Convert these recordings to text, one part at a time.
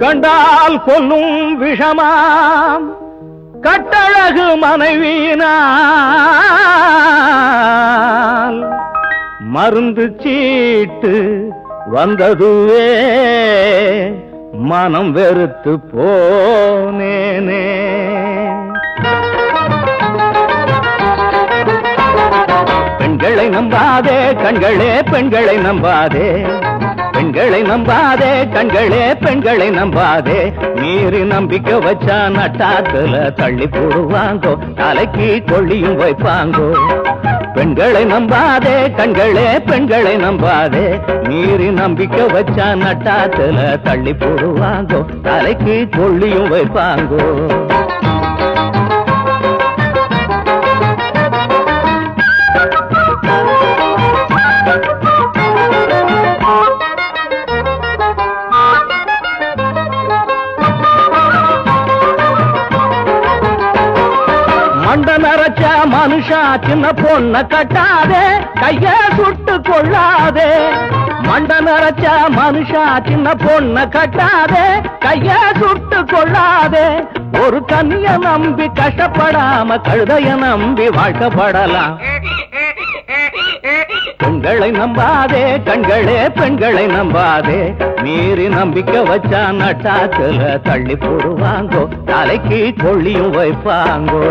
கண்டால் கொல்லும் விஷமாம் கட்டழகு மனைவியினால் மருந்து சீட்டு வந்ததுவே மனம் வெறுத்து போனேனே. பெண்களை நம்பாதே கண்களே பெண்களை நம்பாதே, பெண்களை நம்பாதே கண்களே பெண்களை நம்பாதே. மீறி நம்பிக்கை வச்சா நட்டாத்துல தள்ளி போடுவாங்கோ, தலைக்கு கொள்ளியும் வைப்பாங்கோ. பெண்களை நம்பாதே கண்களே பெண்களை நம்பாதே, மீறி நம்பிக்கை வச்சா நட்டாத்துல தள்ளி போடுவாங்கோ, தலைக்கு கொள்ளியும் வைப்பாங்கோ. மண்ட நரைச்ச மனுஷா சின்ன பொண்ண கட்டாதே, கைய சுட்டு கொள்ளாதே. மண்ட நரைச்ச மனுஷா சின்ன பொண்ண கட்டாதே, கைய சுட்டு கொள்ளாதே. ஒரு கன்னிய நம்பி கஷ்டப்படாம கழுதைய நம்பி வாழ்க்கப்படலாம். பெண்களை நம்பாதே கண்களே பெண்களை நம்பாதே, மீறி நம்பிக்கை வச்சா நட்டாத்துல தள்ளி போடுவாங்கோ, தலைக்கு கொள்ளியும் வைப்பாங்கோ.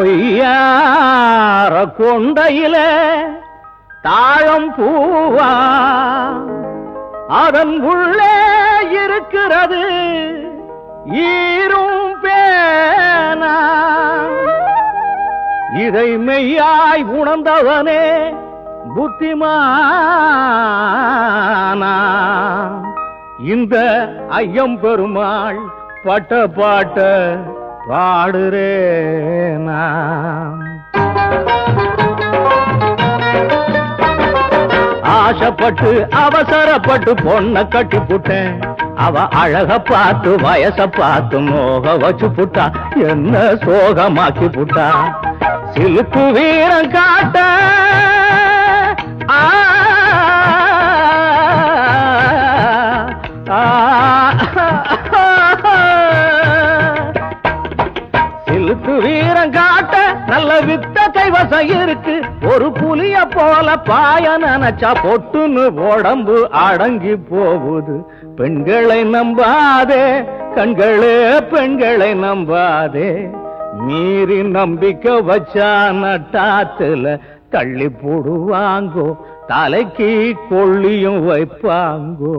ஒய்யார கொண்டையில தாழம் பூவா அதன் உள்ளே இருக்கிறது ஈரும் பேனா. இதை மெய்யாய் உணர்ந்தவனே புத்திமானா. இந்த ஐயம் பெருமாள் பட்ட பாட்ட பாடுறேனா. ஆசைப்பட்டு அவசரப்பட்டு பொண்ண கட்டி புட்டேன், அவ அழக பார்த்து வயச பார்த்து மோக வச்சு புட்டா, என்ன சோகமாக்கி புட்டா. சிலுக்கு வீரம் காட்ட சிலுக்கு வீரம் காட்ட நல்ல வித்த கைவசம் இருக்கு. ஒரு புலிய போல பாய நினைச்சா பொட்டுன்னு உடம்பு அடங்கி போகுது. பெண்களை நம்பாதே கண்களே பெண்களை நம்பாதே, மீறி நம்பிக்கை வச்சா நட்டாத்துல தள்ளி போடுவாங்கோ, தலைக்கு கொள்ளியும் வைப்பாங்கோ.